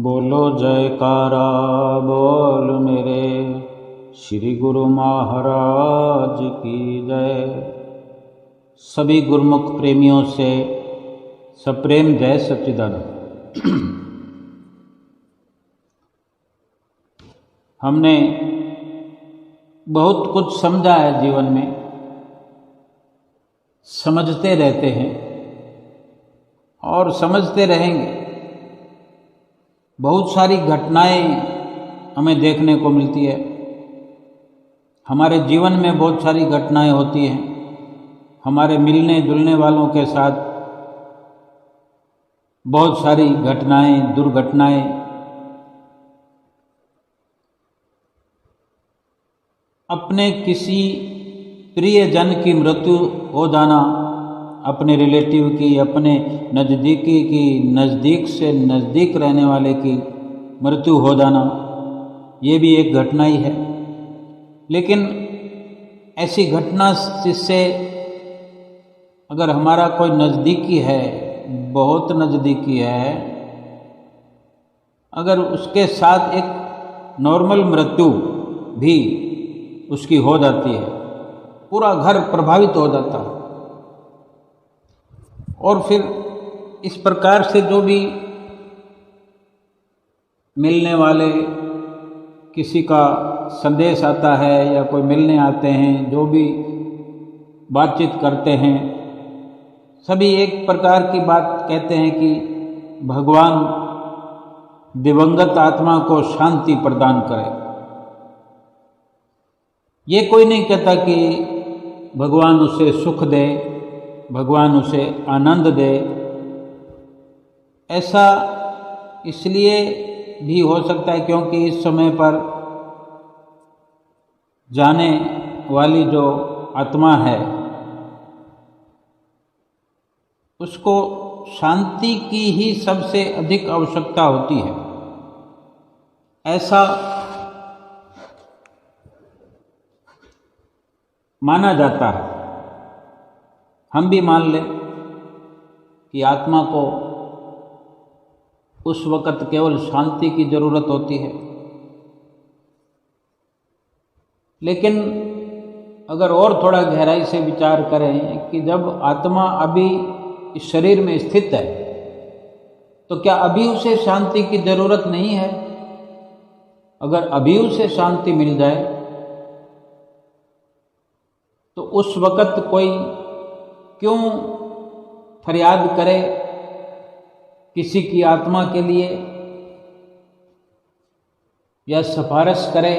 बोलो जयकारा बोल मेरे श्री गुरु महाराज की जय। सभी गुरुमुख प्रेमियों से सप्रेम जय सच्चिदानंद। हमने बहुत कुछ समझा है जीवन में, समझते रहते हैं और समझते रहेंगे। बहुत सारी घटनाएं हमें देखने को मिलती है। हमारे जीवन में बहुत सारी घटनाएं होती हैं। हमारे मिलने जुलने वालों के साथ बहुत सारी घटनाएं, दुर्घटनाएं। अपने किसी प्रियजन की मृत्यु हो जाना, अपने रिलेटिव की, अपने नज़दीकी की, नज़दीक से नज़दीक रहने वाले की मृत्यु हो जाना, ये भी एक घटना ही है। लेकिन ऐसी घटना जिससे अगर हमारा कोई नज़दीकी है, बहुत नज़दीकी है, अगर उसके साथ एक नॉर्मल मृत्यु भी उसकी हो जाती है, पूरा घर प्रभावित हो जाता है। और फिर इस प्रकार से जो भी मिलने वाले, किसी का संदेश आता है या कोई मिलने आते हैं, जो भी बातचीत करते हैं, सभी एक प्रकार की बात कहते हैं कि भगवान दिवंगत आत्मा को शांति प्रदान करे। ये कोई नहीं कहता कि भगवान उसे सुख दे, भगवान उसे आनंद दे। ऐसा इसलिए भी हो सकता है क्योंकि इस समय पर जाने वाली जो आत्मा है उसको शांति की ही सबसे अधिक आवश्यकता होती है, ऐसा माना जाता है। हम भी मान लें कि आत्मा को उस वक़्त केवल शांति की ज़रूरत होती है। लेकिन अगर और थोड़ा गहराई से विचार करें कि जब आत्मा अभी इस शरीर में स्थित है तो क्या अभी उसे शांति की ज़रूरत नहीं है? अगर अभी उसे शांति मिल जाए तो उस वक़्त कोई क्यों फरियाद करे किसी की आत्मा के लिए या सिफारिश करे?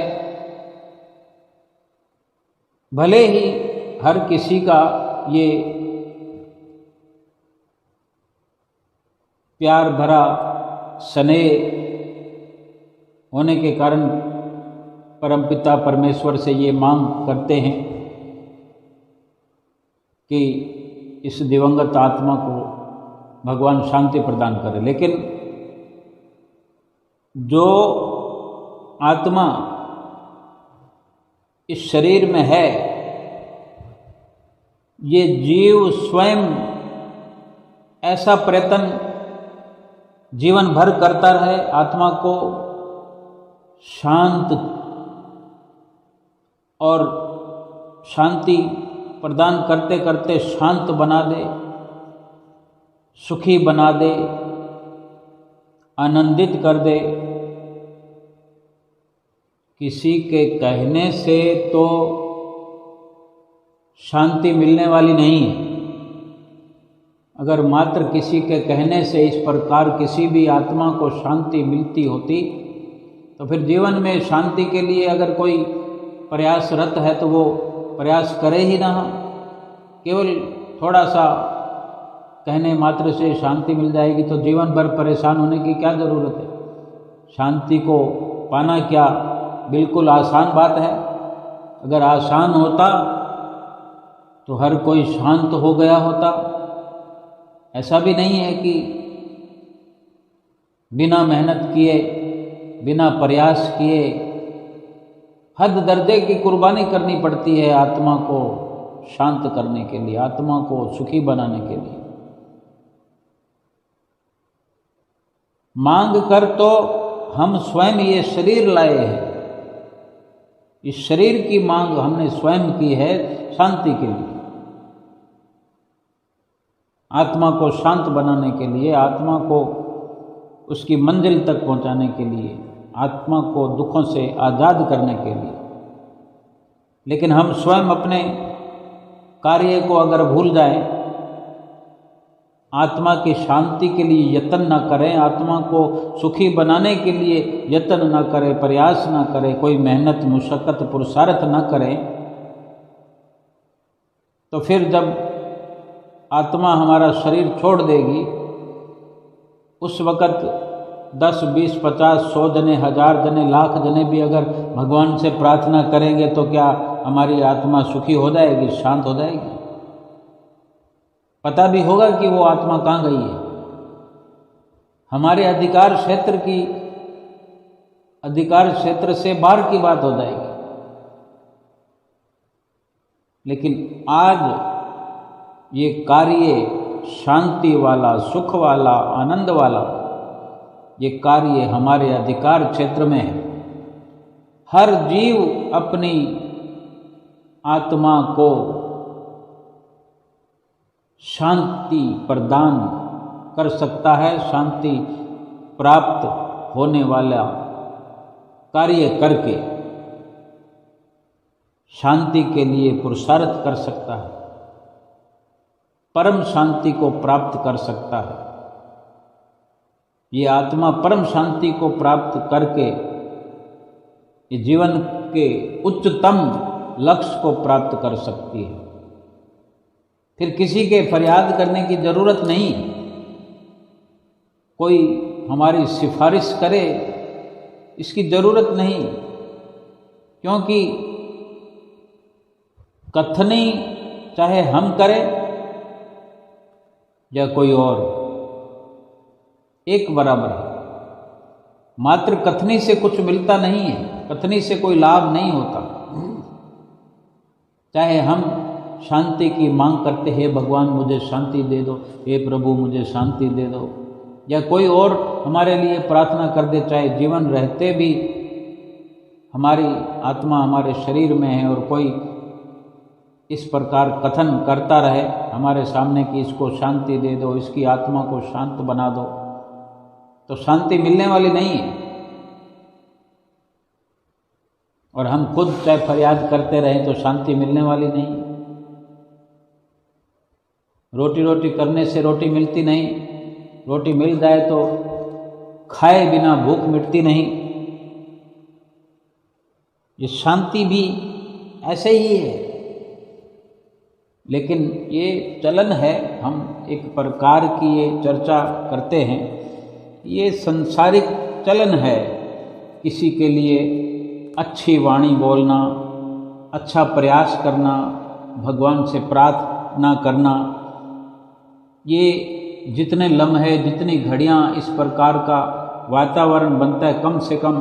भले ही हर किसी का ये प्यार भरा स्नेह होने के कारण परमपिता परमेश्वर से ये मांग करते हैं कि इस दिवंगत आत्मा को भगवान शांति प्रदान करे। लेकिन जो आत्मा इस शरीर में है, ये जीव स्वयं ऐसा प्रयत्न जीवन भर करता रहे आत्मा को शांत और शांति प्रदान करते करते शांत बना दे, सुखी बना दे, आनंदित कर दे। किसी के कहने से तो शांति मिलने वाली नहीं है। अगर मात्र किसी के कहने से इस प्रकार किसी भी आत्मा को शांति मिलती होती तो फिर जीवन में शांति के लिए अगर कोई प्रयासरत है तो वो प्रयास करे ही ना। केवल थोड़ा सा कहने मात्र से शांति मिल जाएगी तो जीवन भर परेशान होने की क्या ज़रूरत है? शांति को पाना क्या बिल्कुल आसान बात है? अगर आसान होता तो हर कोई शांत हो गया होता। ऐसा भी नहीं है कि बिना मेहनत किए, बिना प्रयास किए हद दर्जे की कुर्बानी करनी पड़ती है आत्मा को शांत करने के लिए, आत्मा को सुखी बनाने के लिए। मांग कर तो हम स्वयं ये शरीर लाए हैं, इस शरीर की मांग हमने स्वयं की है शांति के लिए, आत्मा को शांत बनाने के लिए, आत्मा को उसकी मंजिल तक पहुंचाने के लिए, आत्मा को दुखों से आज़ाद करने के लिए। लेकिन हम स्वयं अपने कार्य को अगर भूल जाएं, आत्मा की शांति के लिए यत्न न करें, आत्मा को सुखी बनाने के लिए यत्न न करें, प्रयास न करें, कोई मेहनत मुशक्कत पुरुषार्थ न करें, तो फिर जब आत्मा हमारा शरीर छोड़ देगी, उस वक़्त 10, 20, 50, 100 जने, 1000 जने, लाख जने भी अगर भगवान से प्रार्थना करेंगे तो क्या हमारी आत्मा सुखी हो जाएगी, शांत हो जाएगी? पता भी होगा कि वो आत्मा कहाँ गई है। हमारे अधिकार क्षेत्र से बाहर की बात हो जाएगी। लेकिन आज ये कार्य शांति वाला, सुख वाला, आनंद वाला, ये कार्य हमारे अधिकार क्षेत्र में है। हर जीव अपनी आत्मा को शांति प्रदान कर सकता है, शांति प्राप्त होने वाला कार्य करके शांति के लिए पुरुषार्थ कर सकता है, परम शांति को प्राप्त कर सकता है। ये आत्मा परम शांति को प्राप्त करके ये जीवन के उच्चतम लक्ष्य को प्राप्त कर सकती है। फिर किसी के फरियाद करने की जरूरत नहीं, कोई हमारी सिफारिश करे इसकी जरूरत नहीं, क्योंकि कथनी चाहे हम करें या कोई और, एक बराबर है। मात्र कथनी से कुछ मिलता नहीं है, कथनी से कोई लाभ नहीं होता। चाहे हम शांति की मांग करते हैं, भगवान मुझे शांति दे दो, हे प्रभु मुझे शांति दे दो, या कोई और हमारे लिए प्रार्थना कर दे, चाहे जीवन रहते भी हमारी आत्मा हमारे शरीर में है और कोई इस प्रकार कथन करता रहे हमारे सामने कि इसको शांति दे दो, इसकी आत्मा को शांत बना दो, तो शांति मिलने वाली नहीं है। और हम खुद चाहे फरियाद करते रहें तो शांति मिलने वाली नहीं। रोटी रोटी करने से रोटी मिलती नहीं, रोटी मिल जाए तो खाए बिना भूख मिटती नहीं। ये शांति भी ऐसे ही है, लेकिन ये चलन है, हम एक प्रकार की ये चर्चा करते हैं, ये संसारिक चलन है। किसी के लिए अच्छी वाणी बोलना, अच्छा प्रयास करना, भगवान से प्रार्थना करना, ये जितने लम्हे, जितनी घड़ियाँ इस प्रकार का वातावरण बनता है, कम से कम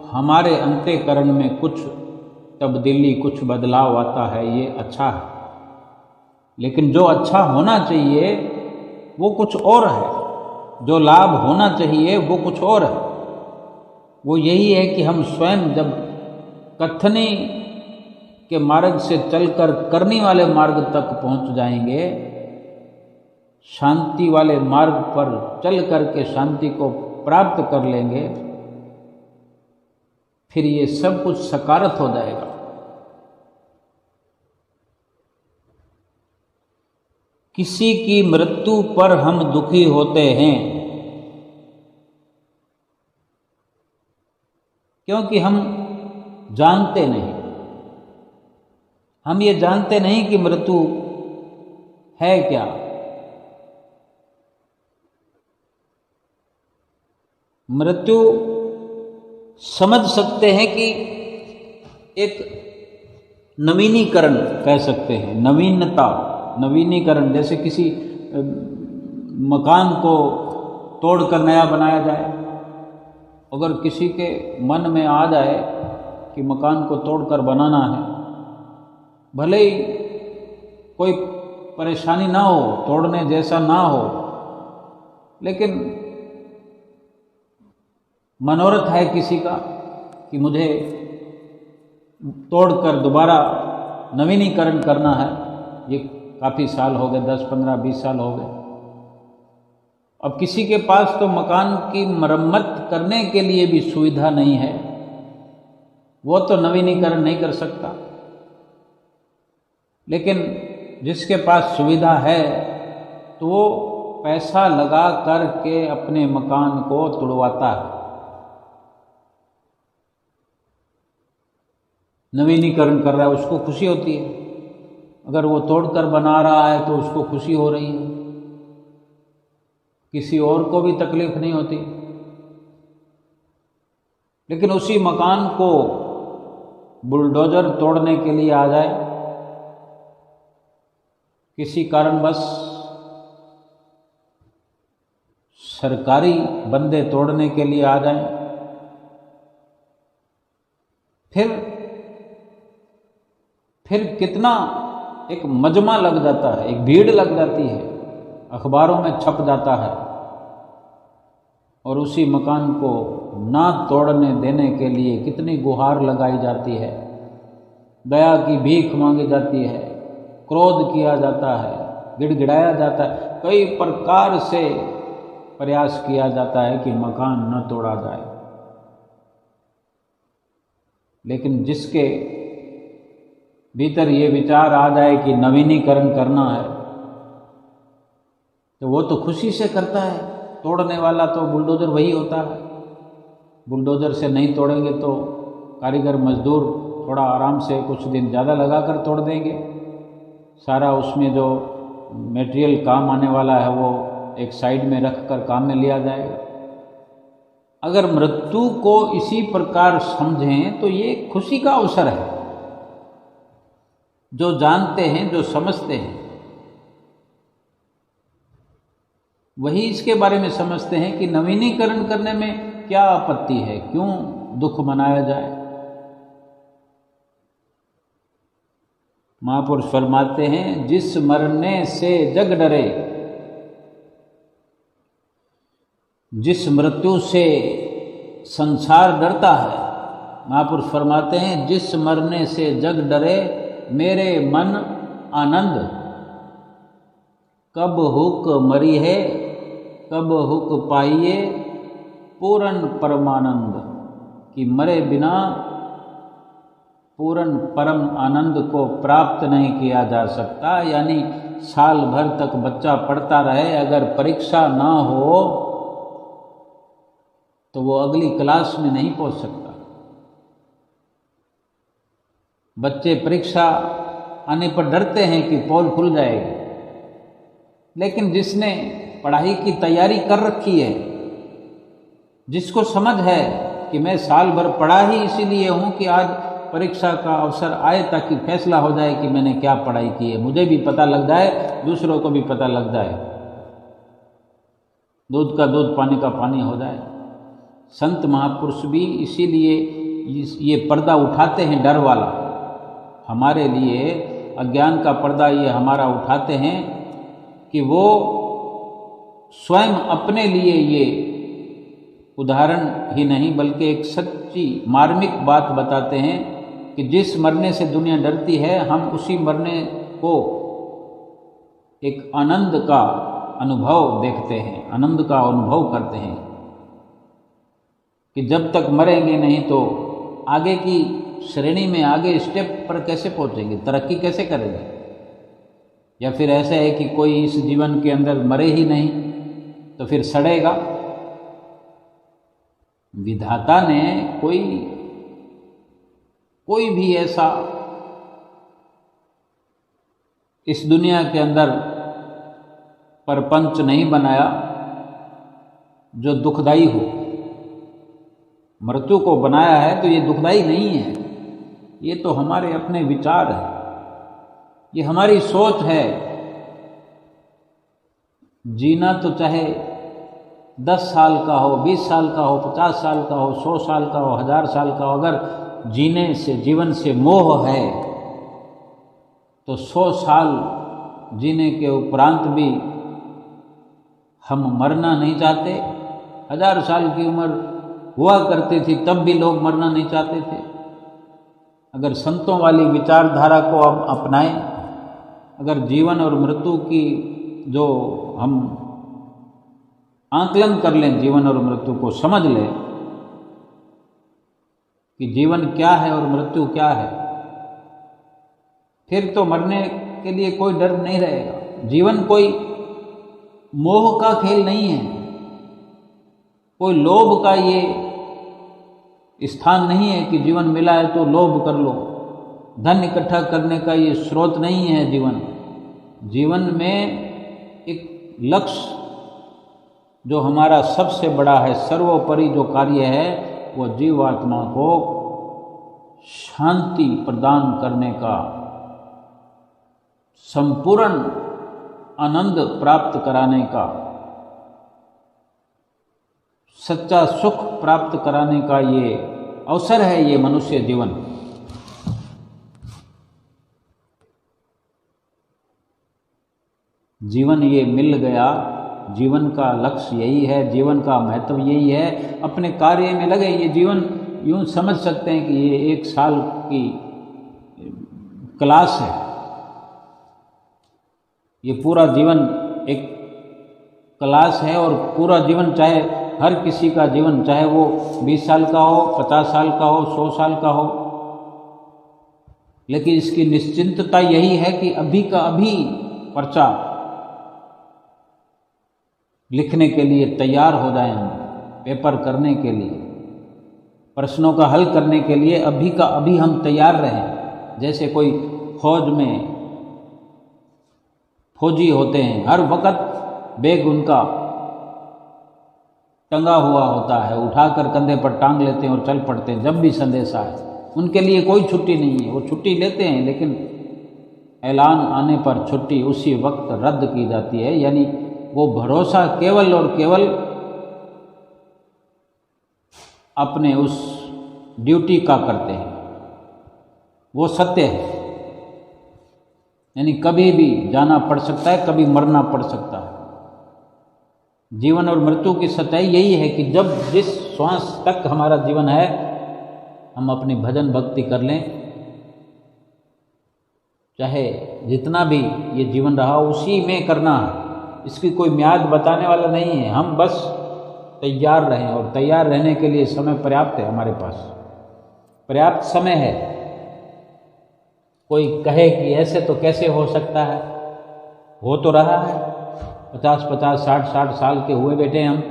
हमारे अंतःकरण में कुछ तब्दीली, कुछ बदलाव आता है, ये अच्छा है। लेकिन जो अच्छा होना चाहिए वो कुछ और है, जो लाभ होना चाहिए वो कुछ और है। वो यही है कि हम स्वयं जब कथनी के मार्ग से चलकर करनी वाले मार्ग तक पहुंच जाएंगे, शांति वाले मार्ग पर चल करके शांति को प्राप्त कर लेंगे, फिर ये सब कुछ सकारात्मक हो जाएगा। किसी की मृत्यु पर हम दुखी होते हैं क्योंकि हम जानते नहीं, हम ये जानते नहीं कि मृत्यु है क्या। मृत्यु समझ सकते हैं कि एक नवीनीकरण कह सकते हैं, नवीनता, नवीनीकरण, जैसे किसी मकान को तोड़कर नया बनाया जाए। अगर किसी के मन में आ जाए कि मकान को तोड़कर बनाना है, भले ही कोई परेशानी ना हो, तोड़ने जैसा ना हो, लेकिन मनोरथ है किसी का कि मुझे तोड़कर दोबारा नवीनीकरण करना है, ये काफ़ी साल हो गए, 10, 15, 20 साल हो गए। अब किसी के पास तो मकान की मरम्मत करने के लिए भी सुविधा नहीं है, वो तो नवीनीकरण नहीं कर सकता। लेकिन जिसके पास सुविधा है तो वो पैसा लगा कर के अपने मकान को तुड़वाता है, नवीनीकरण कर रहा है, उसको खुशी होती है। अगर वो तोड़कर बना रहा है तो उसको खुशी हो रही है, किसी और को भी तकलीफ नहीं होती। लेकिन उसी मकान को बुलडोजर तोड़ने के लिए आ जाए, किसी कारणवश सरकारी बंदे तोड़ने के लिए आ जाएं, फिर कितना एक मजमा लग जाता है, एक भीड़ लग जाती है, अखबारों में छप जाता है, और उसी मकान को ना तोड़ने देने के लिए कितनी गुहार लगाई जाती है, दया की भीख मांगी जाती है, क्रोध किया जाता है, गिड़गिड़ाया जाता है, कई प्रकार से प्रयास किया जाता है कि मकान न तोड़ा जाए। लेकिन जिसके भीतर ये विचार आ जाए कि नवीनीकरण करना है तो वो तो खुशी से करता है। तोड़ने वाला तो बुलडोजर वही होता है। बुलडोजर से नहीं तोड़ेंगे तो कारीगर मजदूर थोड़ा आराम से कुछ दिन ज़्यादा लगा कर तोड़ देंगे। सारा उसमें जो मटेरियल काम आने वाला है वो एक साइड में रख कर काम में लिया जाएगा। अगर मृत्यु को इसी प्रकार समझें तो ये खुशी का अवसर है। जो जानते हैं, जो समझते हैं, वही इसके बारे में समझते हैं कि नवीनीकरण करने में क्या आपत्ति है, क्यों दुख मनाया जाए। महापुरुष फरमाते हैं, जिस मरने से जग डरे, जिस मृत्यु से संसार डरता है, महापुरुष फरमाते हैं, जिस मरने से जग डरे मेरे मन आनंद, कब हुक मरी है कब हुक पाइए पूर्ण परमानंद, कि मरे बिना पूर्ण परम आनंद को प्राप्त नहीं किया जा सकता। यानी साल भर तक बच्चा पढ़ता रहे, अगर परीक्षा ना हो तो वो अगली क्लास में नहीं पहुंच सकता। बच्चे परीक्षा आने पर डरते हैं कि पोल खुल जाएगी, लेकिन जिसने पढ़ाई की तैयारी कर रखी है, जिसको समझ है कि मैं साल भर पढ़ा ही इसीलिए हूँ कि आज परीक्षा का अवसर आए ताकि फैसला हो जाए कि मैंने क्या पढ़ाई की है, मुझे भी पता लग जाए, दूसरों को भी पता लग जाए, दूध का दूध पानी का पानी हो जाए। संत महापुरुष भी इसीलिए ये पर्दा उठाते हैं, डर वाला, हमारे लिए अज्ञान का पर्दा ये हमारा उठाते हैं कि वो स्वयं अपने लिए ये उदाहरण ही नहीं बल्कि एक सच्ची मार्मिक बात बताते हैं कि जिस मरने से दुनिया डरती है, हम उसी मरने को एक आनंद का अनुभव देखते हैं, आनंद का अनुभव करते हैं कि जब तक मरेंगे नहीं तो आगे की श्रेणी में, आगे स्टेप पर कैसे पहुंचेंगे, तरक्की कैसे करेंगे। या फिर ऐसा है कि कोई इस जीवन के अंदर मरे ही नहीं तो फिर सड़ेगा। विधाता ने कोई भी ऐसा इस दुनिया के अंदर परपंच नहीं बनाया जो दुखदाई हो। मृत्यु को बनाया है तो ये दुखदाई नहीं है, ये तो हमारे अपने विचार है, ये हमारी सोच है। जीना तो चाहे 10 साल का हो, 20 साल का हो, 50 साल का हो, 100 साल का हो, 1000 साल का हो, अगर जीने से, जीवन से मोह है तो 100 साल जीने के उपरांत भी हम मरना नहीं चाहते। 1000 साल की उम्र हुआ करती थी तब भी लोग मरना नहीं चाहते थे। अगर संतों वाली विचारधारा को अब अपनाएं, अगर जीवन और मृत्यु की जो हम आकलन कर लें, जीवन और मृत्यु को समझ लें कि जीवन क्या है और मृत्यु क्या है, फिर तो मरने के लिए कोई डर नहीं रहेगा। जीवन कोई मोह का खेल नहीं है, कोई लोभ का ये स्थान नहीं है कि जीवन मिला है तो लोभ कर लो। धन इकट्ठा करने का ये स्रोत नहीं है जीवन। जीवन में एक लक्ष्य जो हमारा सबसे बड़ा है, सर्वोपरि जो कार्य है, वो जीवात्मा को शांति प्रदान करने का, संपूर्ण आनंद प्राप्त कराने का, सच्चा सुख प्राप्त कराने का ये अवसर है, ये मनुष्य जीवन। जीवन ये मिल गया, जीवन का लक्ष्य यही है, जीवन का महत्व यही है। अपने कार्य में लगे। ये जीवन यूं समझ सकते हैं कि ये 1 साल की क्लास है। ये पूरा जीवन एक क्लास है और पूरा जीवन, चाहे हर किसी का जीवन, चाहे वो 20 साल का हो, 50 साल का हो, 100 साल का हो, लेकिन इसकी निश्चिंतता यही है कि अभी का अभी पर्चा लिखने के लिए तैयार हो जाएं हम, पेपर करने के लिए, प्रश्नों का हल करने के लिए अभी का अभी हम तैयार रहें। जैसे कोई फौज में फौजी होते हैं, हर वक्त बैग उनका टंगा हुआ होता है, उठाकर कंधे पर टांग लेते हैं और चल पड़ते हैं जब भी संदेश आए। उनके लिए कोई छुट्टी नहीं है, वो छुट्टी लेते हैं लेकिन ऐलान आने पर छुट्टी उसी वक्त रद्द की जाती है। यानी वो भरोसा केवल और केवल अपने उस ड्यूटी का करते हैं, वो सत्य है। यानी कभी भी जाना पड़ सकता है, कभी मरना पड़ सकता है। जीवन और मृत्यु की सच्चाई यही है कि जब जिस श्वास तक हमारा जीवन है, हम अपनी भजन भक्ति कर लें, चाहे जितना भी ये जीवन रहा उसी में करना है। इसकी कोई म्याद बताने वाला नहीं है। हम बस तैयार रहें, और तैयार रहने के लिए समय पर्याप्त है, हमारे पास पर्याप्त समय है। कोई कहे कि ऐसे तो कैसे हो सकता है, हो तो रहा है। 50-50, 60-60 साल के हुए बैठे हम,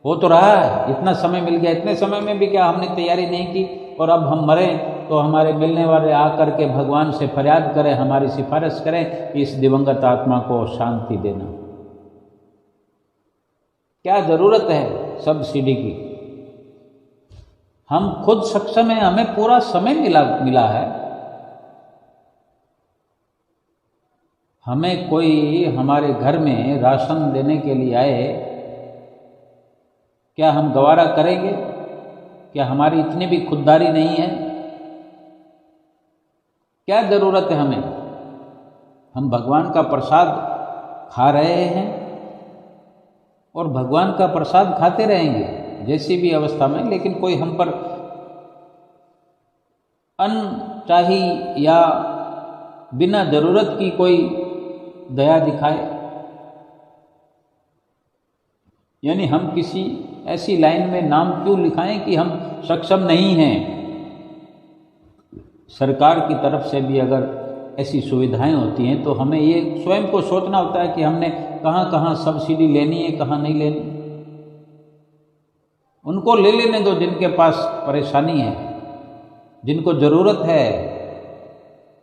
हो तो रहा है। इतना समय मिल गया, इतने समय में भी क्या हमने तैयारी नहीं की, और अब हम मरें तो हमारे मिलने वाले आकर के भगवान से फरियाद करें, हमारी सिफारिश करें कि इस दिवंगत आत्मा को शांति देना। क्या जरूरत है सब्सिडी की? हम खुद सक्षम हैं, हमें पूरा समय मिला है। हमें कोई हमारे घर में राशन देने के लिए आए, क्या हम गवारा करेंगे? क्या हमारी इतनी भी खुददारी नहीं है? क्या जरूरत है हमें? हम भगवान का प्रसाद खा रहे हैं और भगवान का प्रसाद खाते रहेंगे जैसी भी अवस्था में। लेकिन कोई हम पर अनचाही या बिना जरूरत की कोई दया दिखाए, यानी हम किसी ऐसी लाइन में नाम क्यों लिखाएं कि हम सक्षम नहीं हैं। सरकार की तरफ से भी अगर ऐसी सुविधाएं होती हैं तो हमें ये स्वयं को सोचना होता है कि हमने कहाँ कहाँ सब्सिडी लेनी है, कहाँ नहीं लेनी। उनको ले लेने दो जिनके पास परेशानी है, जिनको ज़रूरत है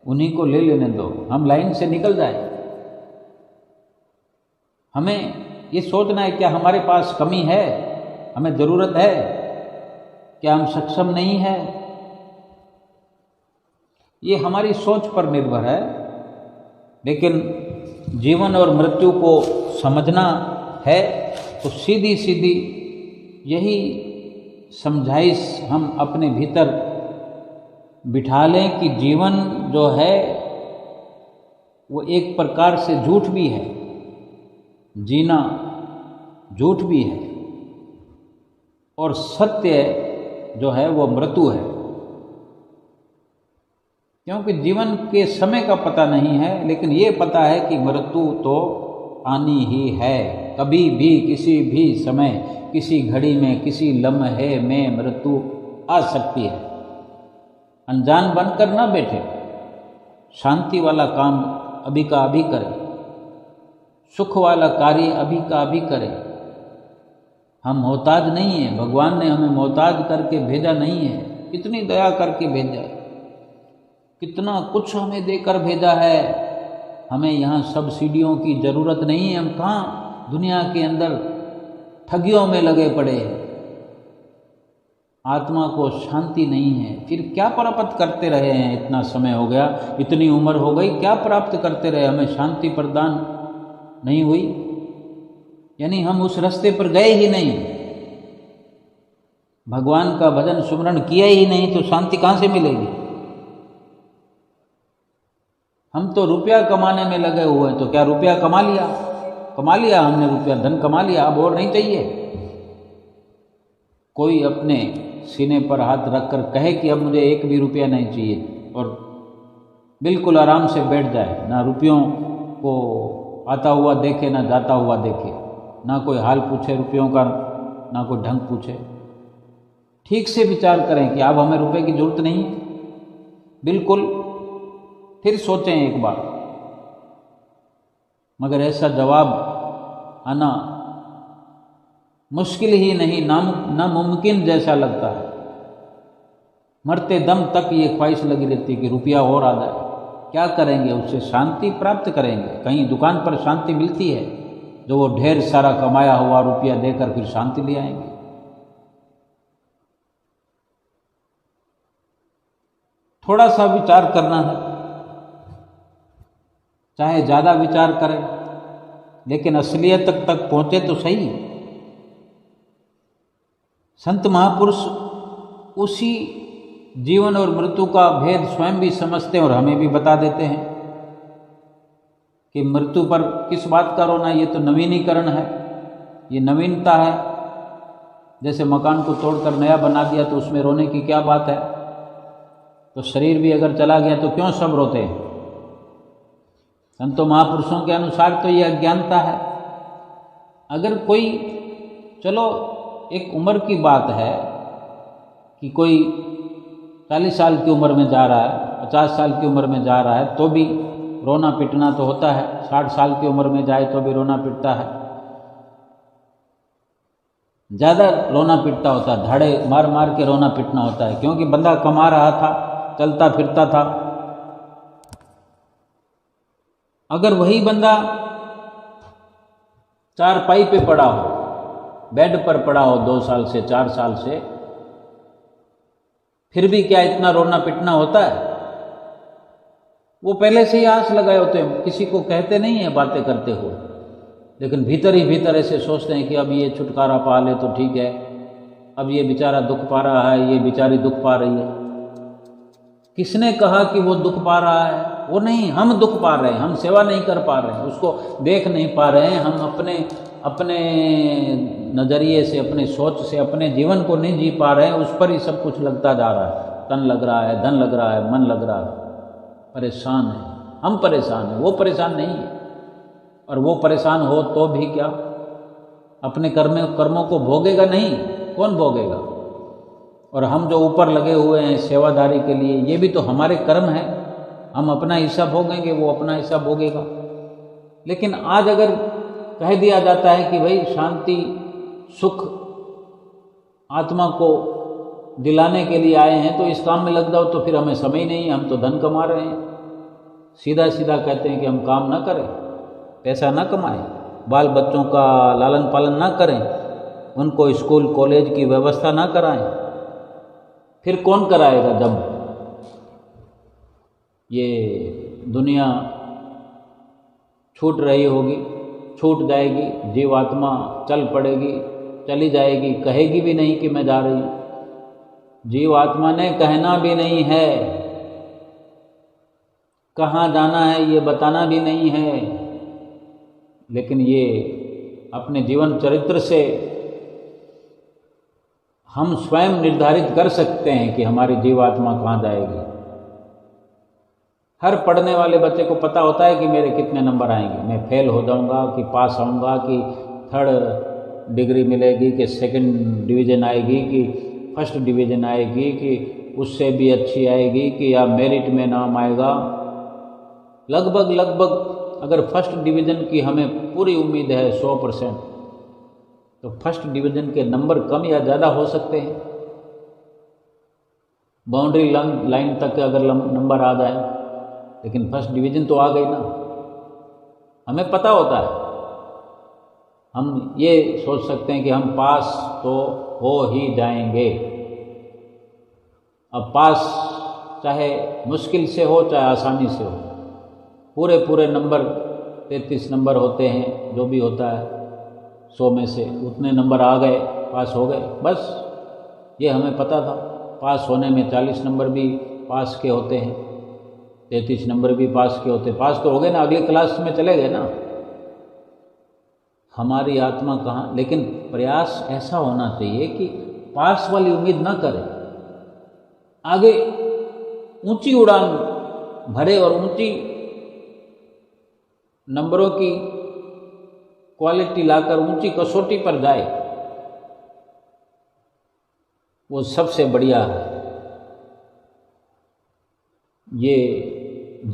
उन्हीं को ले लेने दो, हम लाइन से निकल जाएं। हमें ये सोचना है क्या हमारे पास कमी है, हमें ज़रूरत है, क्या हम सक्षम नहीं है। ये हमारी सोच पर निर्भर है। लेकिन जीवन और मृत्यु को समझना है तो सीधी सीधी यही समझाइश हम अपने भीतर बिठा लें कि जीवन जो है वो एक प्रकार से झूठ भी है, जीना झूठ भी है। और सत्य जो है वो मृत्यु है। क्योंकि जीवन के समय का पता नहीं है, लेकिन ये पता है कि मृत्यु तो आनी ही है। कभी भी किसी भी समय, किसी घड़ी में, किसी लम्हे में मृत्यु आ सकती है। अनजान बनकर ना बैठे, शांति वाला काम अभी का अभी करें, सुख वाला कार्य अभी का अभी करें। हम मोहताज नहीं हैं, भगवान ने हमें मोहताज करके भेजा नहीं है, कितनी दया करके भेजा है, कितना कुछ हमें देकर भेजा है। हमें यहाँ सब्सिडियों की ज़रूरत नहीं है। हम कहाँ दुनिया के अंदर ठगियों में लगे पड़े हैं। आत्मा को शांति नहीं है, फिर क्या प्राप्त करते रहे हैं? इतना समय हो गया, इतनी उम्र हो गई, क्या प्राप्त करते रहे? हमें शांति प्रदान नहीं हुई, यानी हम उस रास्ते पर गए ही नहीं, भगवान का भजन सुमरण किया ही नहीं, तो शांति कहाँ से मिलेगी? हम तो रुपया कमाने में लगे हुए हैं, तो क्या रुपया कमा लिया? कमा लिया हमने, रुपया धन कमा लिया, अब और नहीं चाहिए। कोई अपने सीने पर हाथ रखकर कहे कि अब मुझे एक भी रुपया नहीं चाहिए, और बिल्कुल आराम से बैठ जाए, ना रुपयों को आता हुआ देखे, ना जाता हुआ देखे, ना कोई हाल पूछे रुपयों का, ना कोई ढंग पूछे। ठीक से विचार करें कि अब हमें रुपए की जरूरत नहीं है, बिल्कुल। फिर सोचें एक बार। मगर ऐसा जवाब आना मुश्किल ही नहीं, नामुमकिन जैसा लगता है। मरते दम तक ये ख्वाहिश लगी रहती है कि रुपया और आ जाए। क्या करेंगे उससे? शांति प्राप्त करेंगे। कहीं दुकान पर शांति मिलती है, जो वो ढेर सारा कमाया हुआ रुपया देकर फिर शांति ले आएंगे। थोड़ा सा विचार करना है, चाहे ज़्यादा विचार करें, लेकिन असलियत तक पहुँचे तो सही। संत महापुरुष उसी जीवन और मृत्यु का भेद स्वयं भी समझते हैं और हमें भी बता देते हैं कि मृत्यु पर किस बात का रोना, ये तो नवीनीकरण है, ये नवीनता है। जैसे मकान को तोड़कर नया बना दिया तो उसमें रोने की क्या बात है? तो शरीर भी अगर चला गया तो क्यों सब रोते हैं? संतों महापुरुषों के अनुसार तो ये अज्ञानता है। अगर कोई, चलो एक उम्र की बात है कि कोई 40 साल की उम्र में जा रहा है, 50 साल की उम्र में जा रहा है, तो भी रोना पिटना तो होता है। 60 साल की उम्र में जाए तो भी रोना पिटता है, ज़्यादा रोना पिटता होता है, धाड़े मार मार के रोना पिटना होता है, क्योंकि बंदा कमा रहा था, चलता फिरता था। अगर वही बंदा चारपाई पे पड़ा हो, बेड पर पड़ा हो 2 साल से 4 साल से, फिर भी क्या इतना रोना पिटना होता है? वो पहले से ही आस लगाए होते हैं, किसी को कहते नहीं है बातें करते हुए, लेकिन भीतर ही भीतर ऐसे सोचते हैं कि अब ये छुटकारा पा ले तो ठीक है, अब ये बेचारा दुख पा रहा है, ये बेचारी दुख पा रही है। किसने कहा कि वो दुख पा रहा है? वो नहीं, हम दुख पा रहे हैं, हम सेवा नहीं कर पा रहे हैं, उसको देख नहीं पा रहे हैं, हम अपने नज़रिए से, अपने सोच से अपने जीवन को नहीं जी पा रहे हैं, उस पर ही सब कुछ लगता जा रहा है। तन लग रहा है, धन लग रहा है, मन लग रहा है, परेशान है। हम परेशान हैं, वो परेशान नहीं है। और वो परेशान हो तो भी क्या, अपने कर्मों को भोगेगा नहीं, कौन भोगेगा? और हम जो ऊपर लगे हुए हैं सेवादारी के लिए, ये भी तो हमारे कर्म हैं। हम अपना हिस्सा भोगेंगे, वो अपना हिस्सा भोगेगा। लेकिन आज अगर कह दिया जाता है कि भाई शांति सुख आत्मा को दिलाने के लिए आए हैं, तो इस काम में लग जाओ, तो फिर हमें समय नहीं है, हम तो धन कमा रहे हैं। सीधा सीधा कहते हैं कि हम काम ना करें, पैसा ना कमाएं, बाल बच्चों का लालन पालन ना करें, उनको स्कूल कॉलेज की व्यवस्था ना कराएं। फिर कौन कराएगा? जब ये दुनिया छूट रही होगी, छूट जाएगी, जीवात्मा चल पड़ेगी, चली जाएगी, कहेगी भी नहीं कि मैं जा रही हूँ। जीवात्मा ने कहना भी नहीं है, कहाँ जाना है ये बताना भी नहीं है, लेकिन ये अपने जीवन चरित्र से हम स्वयं निर्धारित कर सकते हैं कि हमारी जीवात्मा कहाँ जाएगी। हर पढ़ने वाले बच्चे को पता होता है कि मेरे कितने नंबर आएंगे, मैं फेल हो जाऊंगा कि पास आऊँगा, कि थर्ड डिग्री मिलेगी, कि सेकंड डिवीज़न आएगी, कि फर्स्ट डिवीज़न आएगी, कि उससे भी अच्छी आएगी, कि या मेरिट में नाम आएगा। लगभग अगर फर्स्ट डिवीज़न की हमें पूरी उम्मीद है 100%, तो फर्स्ट डिवीज़न के नंबर कम या ज़्यादा हो सकते हैं। बाउंड्री लाइन तक अगर नंबर आ जाए, लेकिन फर्स्ट डिवीज़न तो आ गई ना, हमें पता होता है। हम ये सोच सकते हैं कि हम पास तो हो ही जाएंगे। अब पास चाहे मुश्किल से हो चाहे आसानी से हो, पूरे नंबर 33 नंबर होते हैं, जो भी होता है 100 में से उतने नंबर आ गए, पास हो गए, बस ये हमें पता था। पास होने में 40 नंबर भी पास के होते हैं, 33 नंबर भी पास के होते हैं। पास तो हो गए ना, अगली क्लास में चले गए ना। हमारी आत्मा कहाँ, लेकिन प्रयास ऐसा होना चाहिए कि पास वाली उम्मीद ना करें, आगे ऊंची उड़ान भरे और ऊंची नंबरों की क्वालिटी लाकर ऊंची कसौटी पर जाए, वो सबसे बढ़िया है। ये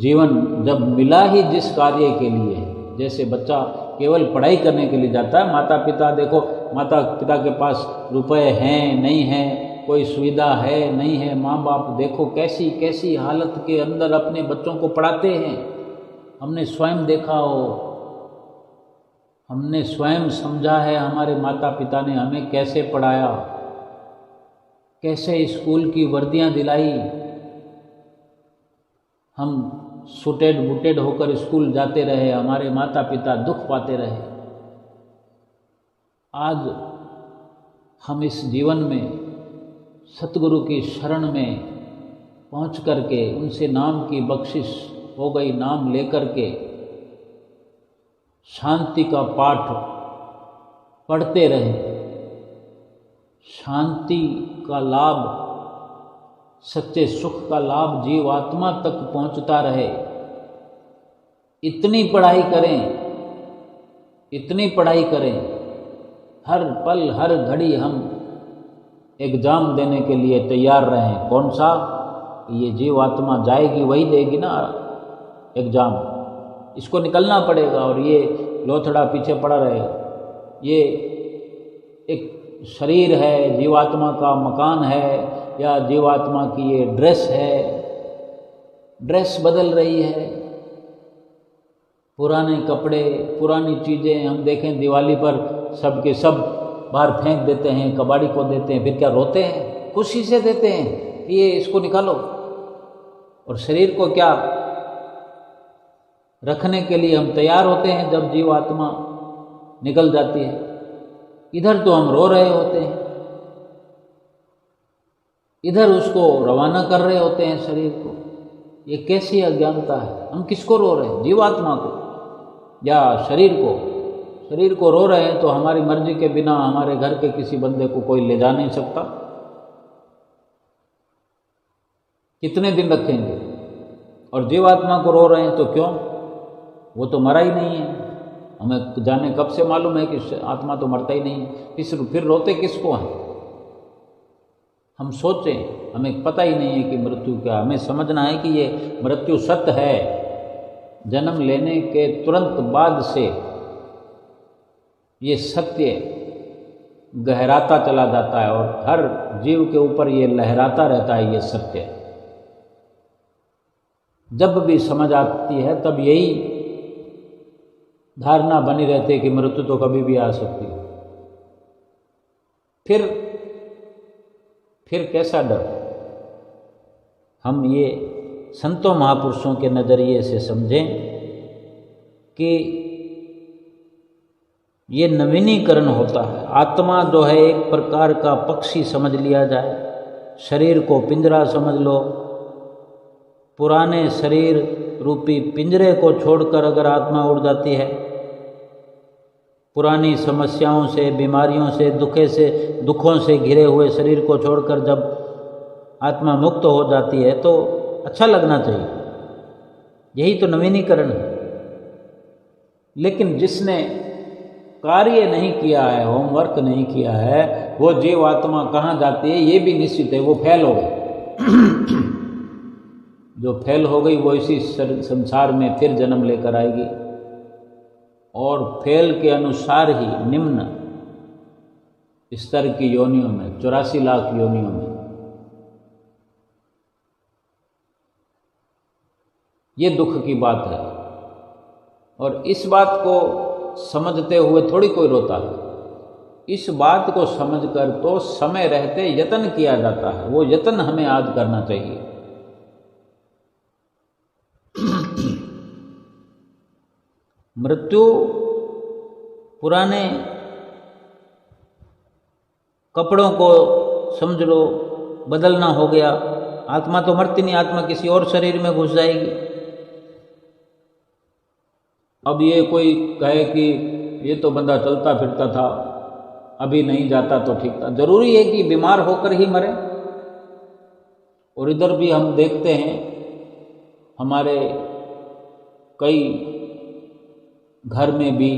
जीवन जब मिला ही जिस कार्य के लिए है, जैसे बच्चा केवल पढ़ाई करने के लिए जाता है, माता पिता देखो, माता पिता के पास रुपए हैं नहीं हैं, कोई सुविधा है नहीं है, माँ बाप देखो कैसी कैसी हालत के अंदर अपने बच्चों को पढ़ाते हैं। हमने स्वयं देखा हो, हमने स्वयं समझा है, हमारे माता पिता ने हमें कैसे पढ़ाया, कैसे स्कूल की वर्दियां दिलाई, हम सूटेड बूटेड होकर स्कूल जाते रहे, हमारे माता पिता दुख पाते रहे। आज हम इस जीवन में सतगुरु की शरण में पहुँच करके, उनसे नाम की बख्शिश हो गई, नाम लेकर के शांति का पाठ पढ़ते रहे, शांति का लाभ, सच्चे सुख का लाभ जीवात्मा तक पहुंचता रहे। इतनी पढ़ाई करें, इतनी पढ़ाई करें, हर पल हर घड़ी हम एग्ज़ाम देने के लिए तैयार रहें। कौन सा? ये जीवात्मा जाएगी वही देगी ना एग्ज़ाम, इसको निकलना पड़ेगा और ये लोथड़ा पीछे पड़ा रहेगा। ये एक शरीर है, जीवात्मा का मकान है, या जीवात्मा की ये ड्रेस है, ड्रेस बदल रही है, पुराने कपड़े, पुरानी चीज़ें हम देखें दिवाली पर सब के सब बाहर फेंक देते हैं, कबाड़ी को देते हैं, फिर क्या रोते हैं? खुशी से देते हैं कि ये इसको निकालो। और शरीर को क्या रखने के लिए हम तैयार होते हैं जब जीवात्मा निकल जाती है। इधर तो हम रो रहे होते हैं, इधर उसको रवाना कर रहे होते हैं शरीर को। ये कैसी अज्ञानता है? हम किसको रो रहे हैं? जीवात्मा को या शरीर को? शरीर को रो रहे हैं तो हमारी मर्जी के बिना हमारे घर के किसी बंदे को कोई ले जा नहीं सकता। कितने दिन रखेंगे? और जीवात्मा को रो रहे हैं तो क्यों? वो तो मरा ही नहीं है, हमें जाने कब से मालूम है कि आत्मा तो मरता ही नहीं है, फिर रोते किसको हैं? हम सोचें, हमें पता ही नहीं है कि मृत्यु क्या। हमें समझना है कि ये मृत्यु सत्य है। जन्म लेने के तुरंत बाद से ये सत्य गहराता चला जाता है और हर जीव के ऊपर ये लहराता रहता है। ये सत्य जब भी समझ आती है तब यही धारणा बनी रहती है कि मृत्यु तो कभी भी आ सकती है। फिर कैसा डर? हम ये संतों महापुरुषों के नज़रिए से समझें कि ये नवीनीकरण होता है। आत्मा जो है एक प्रकार का पक्षी समझ लिया जाए, शरीर को पिंजरा समझ लो। पुराने शरीर रूपी पिंजरे को छोड़कर अगर आत्मा उड़ जाती है पुरानी समस्याओं से, बीमारियों से, दुखों से घिरे हुए शरीर को छोड़कर जब आत्मा मुक्त हो जाती है तो अच्छा लगना चाहिए। यही तो नवीनीकरण है। लेकिन जिसने कार्य नहीं किया है, होमवर्क नहीं किया है, वो जीव आत्मा कहाँ जाती है ये भी निश्चित है, वो फेल हो गई। जो फेल हो गई वो इसी संसार में फिर जन्म लेकर आएगी और फेल के अनुसार ही निम्न स्तर की योनियों में, 84 लाख योनियों में। ये दुख की बात है। और इस बात को समझते हुए थोड़ी कोई रोता है। इस बात को समझकर तो समय रहते यत्न किया जाता है। वो यत्न हमें आज करना चाहिए। मृत्यु पुराने कपड़ों को समझ लो बदलना हो गया। आत्मा तो मरती नहीं, आत्मा किसी और शरीर में घुस जाएगी। अब ये कोई कहे कि ये तो बंदा चलता फिरता था, अभी नहीं जाता तो ठीक था। जरूरी है कि बीमार होकर ही मरे? और इधर भी हम देखते हैं हमारे कई घर में भी,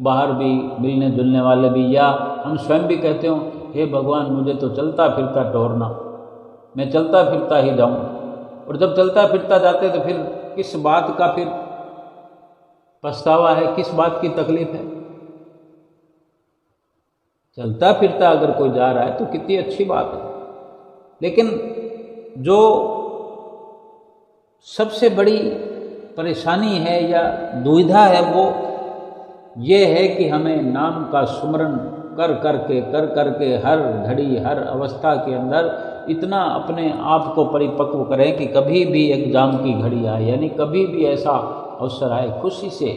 बाहर भी मिलने जुलने वाले भी, या हम स्वयं भी कहते हो, हे भगवान मुझे तो चलता फिरता टोरना, मैं चलता फिरता ही जाऊं। और जब चलता फिरता जाते तो फिर किस बात का फिर पछतावा है, किस बात की तकलीफ है? चलता फिरता अगर कोई जा रहा है तो कितनी अच्छी बात है। लेकिन जो सबसे बड़ी परेशानी है या दुविधा है वो ये है कि हमें नाम का सुमरन कर करके हर घड़ी हर अवस्था के अंदर इतना अपने आप को परिपक्व करें कि कभी भी एग्जाम की घड़ी आए, यानी कभी भी ऐसा अवसर आए, खुशी से,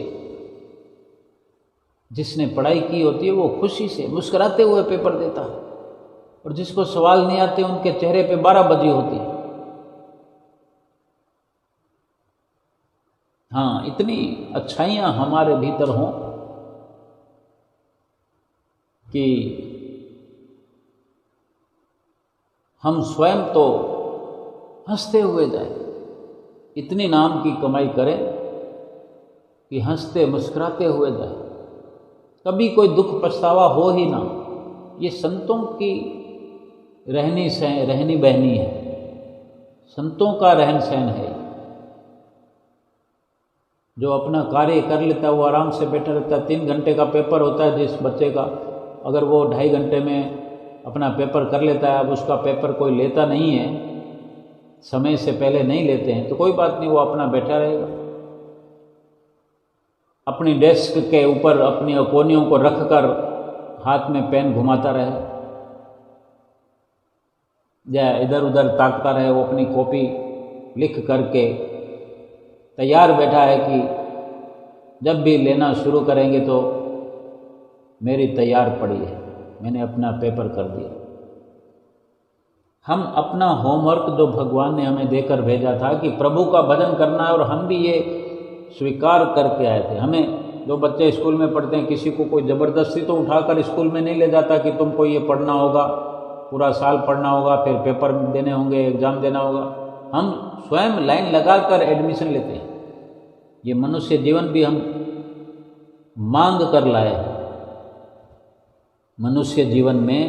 जिसने पढ़ाई की होती है वो खुशी से मुस्कुराते हुए पेपर देता है, और जिसको सवाल नहीं आते उनके चेहरे पे 12 बजी होती है। हाँ, इतनी अच्छाइयाँ हमारे भीतर हों कि हम स्वयं तो हंसते हुए जाएं, इतनी नाम की कमाई करें कि हंसते मुस्कुराते हुए जाएं, कभी कोई दुख पछतावा हो ही ना। ये संतों की रहनी बहनी है, संतों का रहन सहन है। जो अपना कार्य कर लेता है वो आराम से बैठा रहता है। 3 घंटे का पेपर होता है जिस बच्चे का, अगर वो 2.5 घंटे में अपना पेपर कर लेता है, अब उसका पेपर कोई लेता नहीं है, समय से पहले नहीं लेते हैं, तो कोई बात नहीं, वो अपना बैठा रहेगा। अपनी डेस्क के ऊपर अपनी कोनियों को रखकर हाथ में पेन घुमाता रहे या इधर उधर ताकता रहे, वो अपनी कॉपी लिख करके तैयार बैठा है कि जब भी लेना शुरू करेंगे तो मेरी तैयार पड़ी है, मैंने अपना पेपर कर दिया। हम अपना होमवर्क जो भगवान ने हमें देकर भेजा था कि प्रभु का भजन करना है, और हम भी ये स्वीकार करके आए थे। हमें जो बच्चे स्कूल में पढ़ते हैं, किसी को कोई ज़बरदस्ती तो उठाकर स्कूल में नहीं ले जाता कि तुमको ये पढ़ना होगा, पूरा साल पढ़ना होगा, फिर पेपर देने होंगे, एग्ज़ाम देना होगा। हम स्वयं लाइन लगाकर एडमिशन लेते हैं। ये मनुष्य जीवन भी हम मांग कर लाए हैं। मनुष्य जीवन में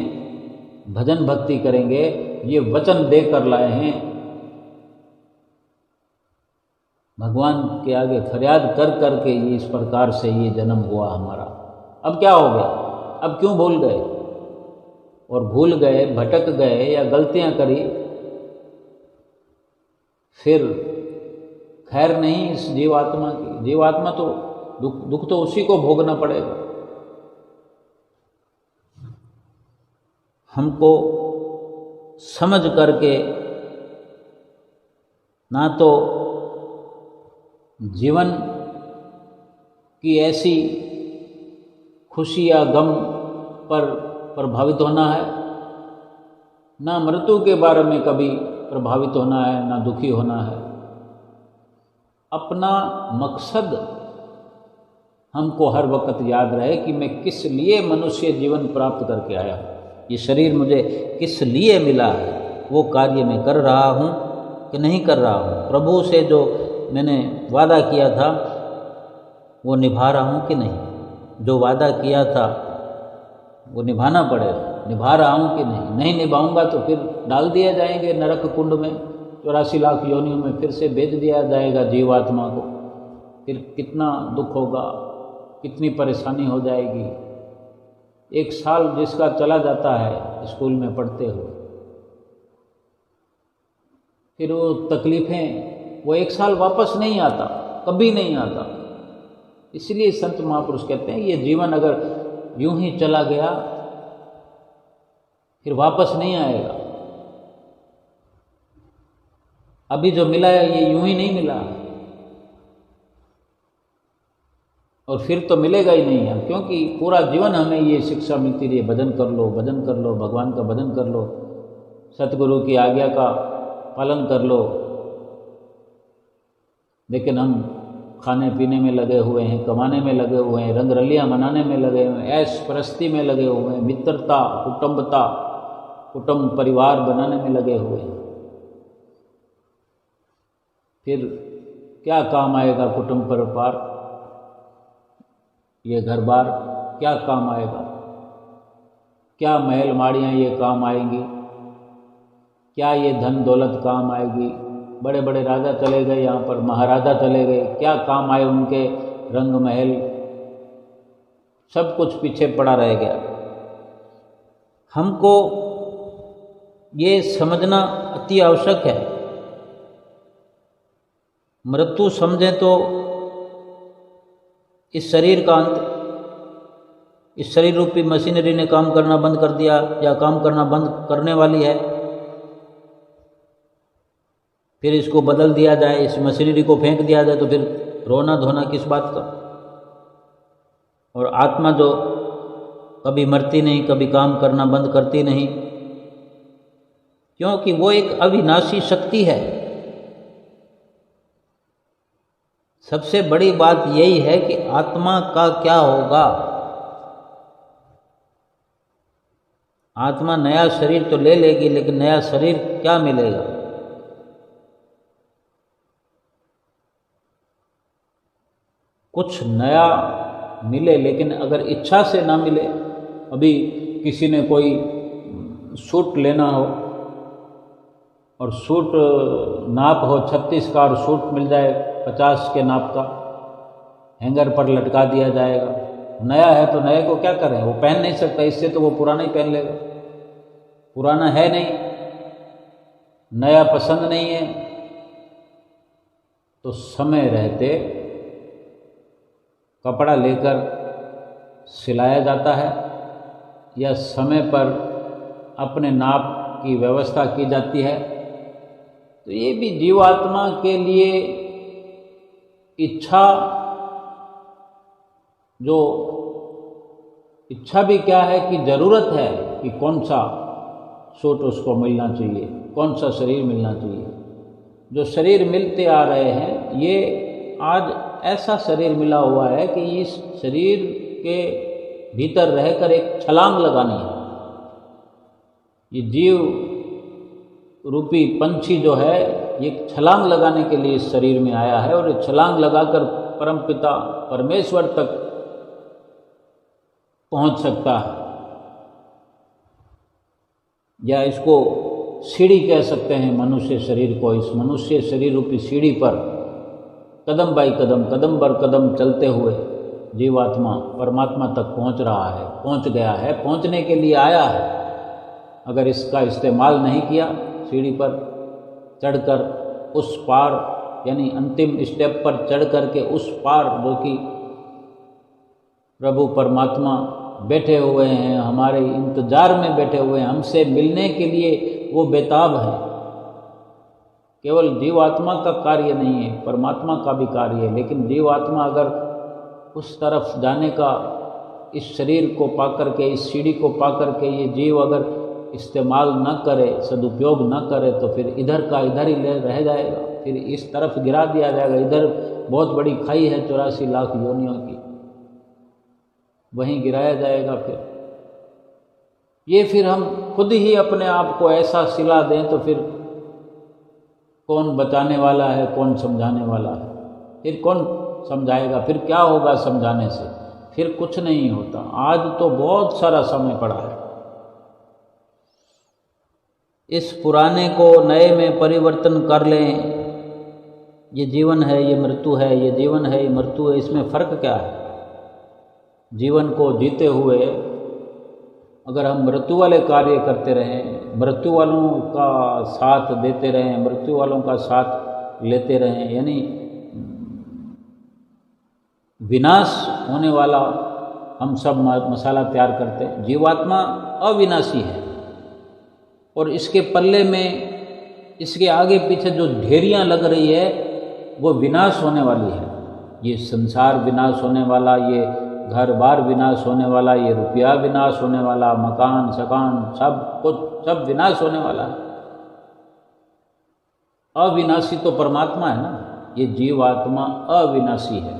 भजन भक्ति करेंगे, ये वचन देकर लाए हैं। भगवान के आगे फरियाद कर करके ये इस प्रकार से ये जन्म हुआ हमारा। अब क्या हो गया? अब क्यों भूल गए? और भूल गए, भटक गए या गलतियां करी, फिर खैर नहीं इस जीवात्मा की। जीवात्मा तो दुख तो उसी को भोगना पड़ेगा। हमको समझ करके ना तो जीवन की ऐसी खुशी या गम पर प्रभावित होना है, ना मृत्यु के बारे में कभी प्रभावित होना है, ना दुखी होना है। अपना मकसद हमको हर वक्त याद रहे कि मैं किस लिए मनुष्य जीवन प्राप्त करके आया हूँ, ये शरीर मुझे किस लिए मिला है, वो कार्य मैं कर रहा हूँ कि नहीं कर रहा हूँ, प्रभु से जो मैंने वादा किया था वो निभा रहा हूँ कि नहीं, जो वादा किया था वो निभाना पड़ेगा, निभा रहा हूँ कि नहीं, नहीं निभाऊंगा तो फिर डाल दिया जाएंगे नरक कुंड में, 84 लाख योनियों में फिर से भेज दिया जाएगा जीवात्मा को, फिर कितना दुख होगा, कितनी परेशानी हो जाएगी। 1 साल जिसका चला जाता है स्कूल में पढ़ते हुए, फिर वो तकलीफ़ें, वो 1 साल वापस नहीं आता, कभी नहीं आता। इसलिए संत महापुरुष कहते हैं ये जीवन अगर यूं ही चला गया फिर वापस नहीं आएगा। अभी जो मिला है ये यूं ही नहीं मिला और फिर तो मिलेगा ही नहीं है, क्योंकि पूरा जीवन हमें ये शिक्षा मिलती रही, भजन कर लो, भजन कर लो, भगवान का भजन कर लो, सतगुरु की आज्ञा का पालन कर लो, लेकिन हम खाने पीने में लगे हुए हैं, कमाने में लगे हुए हैं, रंग रलियाँ मनाने में लगे हुए हैं, ऐश परस्ती में लगे हुए हैं, मित्रता, कुटुंबता, कुटुंब परिवार बनाने में लगे हुए हैं। फिर क्या काम आएगा कुटुंब परिवार, ये घर बार क्या काम आएगा, क्या महल माड़ियाँ ये काम आएंगी, क्या ये धन दौलत काम आएगी। बड़े बड़े राजा चले गए, यहाँ पर महाराजा चले गए, क्या काम आए उनके रंग महल, सब कुछ पीछे पड़ा रह गया। हमको ये समझना अति आवश्यक है। मृत्यु समझें तो इस शरीर का अंत, इस शरीर रूपी मशीनरी ने काम करना बंद कर दिया या काम करना बंद करने वाली है, फिर इसको बदल दिया जाए, इस मशीनरी को फेंक दिया जाए तो फिर रोना धोना किस बात का। और आत्मा जो कभी मरती नहीं, कभी काम करना बंद करती नहीं, क्योंकि वो एक अविनाशी शक्ति है। सबसे बड़ी बात यही है कि आत्मा का क्या होगा। आत्मा नया शरीर तो ले लेगी, लेकिन नया शरीर क्या मिलेगा। कुछ नया मिले, लेकिन अगर इच्छा से ना मिले। अभी किसी ने कोई सूट लेना हो और सूट नाप हो 36 का और सूट मिल जाए 50 के नाप का, हैंगर पर लटका दिया जाएगा। नया है तो नए को क्या करें, वो पहन नहीं सकता, इससे तो वो पुराना ही पहन लेगा। पुराना है नहीं, नया पसंद नहीं है, तो समय रहते कपड़ा लेकर सिलाया जाता है या समय पर अपने नाप की व्यवस्था की जाती है। तो ये भी जीवात्मा के लिए इच्छा, जो इच्छा भी क्या है कि ज़रूरत है कि कौन सा सूट उसको मिलना चाहिए, कौन सा शरीर मिलना चाहिए। जो शरीर मिलते आ रहे हैं, ये आज ऐसा शरीर मिला हुआ है कि इस शरीर के भीतर रहकर एक छलांग लगानी है। ये जीव रूपी पंछी जो है, ये छलांग लगाने के लिए इस शरीर में आया है, और ये छलांग लगाकर परमपिता परमेश्वर तक पहुंच सकता है। या इसको सीढ़ी कह सकते हैं मनुष्य शरीर को। इस मनुष्य शरीर रूपी सीढ़ी पर कदम बाई कदम, कदम बर कदम चलते हुए जीवात्मा परमात्मा तक पहुंच रहा है, पहुंच गया है, पहुंचने के लिए आया है। अगर इसका इस्तेमाल नहीं किया, सीढ़ी पर चढ़कर उस पार, यानी अंतिम स्टेप पर चढ़ करके उस पार, जो कि प्रभु परमात्मा बैठे हुए हैं, हमारे इंतजार में बैठे हुए हैं, हमसे मिलने के लिए वो बेताब है। केवल जीवात्मा का कार्य नहीं है, परमात्मा का भी कार्य है। लेकिन जीवात्मा अगर उस तरफ जाने का, इस शरीर को पाकर के, इस सीढ़ी को पाकर के ये जीव अगर इस्तेमाल न करे, सदुपयोग न करे, तो फिर इधर का इधर ही रह जाएगा, फिर इस तरफ गिरा दिया जाएगा। इधर बहुत बड़ी खाई है 84 लाख योनियों की, वहीं गिराया जाएगा। फिर हम खुद ही अपने आप को ऐसा सिला दें तो फिर कौन बचाने वाला है, कौन समझाने वाला है? फिर कौन समझाएगा? फिर क्या होगा समझाने से? फिर कुछ नहीं होता। आज तो बहुत सारा समय पड़ा है। इस पुराने को नए में परिवर्तन कर लें। ये जीवन है, ये मृत्यु है, ये जीवन है, ये मृत्यु है, इसमें फ़र्क क्या है? जीवन को जीते हुए अगर हम मृत्यु वाले कार्य करते रहें, मृत्यु वालों का साथ देते रहें, मृत्यु वालों का साथ लेते रहें, यानी विनाश होने वाला हम सब मसाला तैयार करते हैं। जीवात्मा अविनाशी है और इसके पल्ले में, इसके आगे पीछे जो ढेरियां लग रही है वो विनाश होने वाली है। ये संसार विनाश होने वाला, ये घर बार विनाश होने वाला, ये रुपया विनाश होने वाला, मकान सकान सब कुछ सब विनाश होने वाला है। अविनाशी तो परमात्मा है ना। ये जीवात्मा अविनाशी है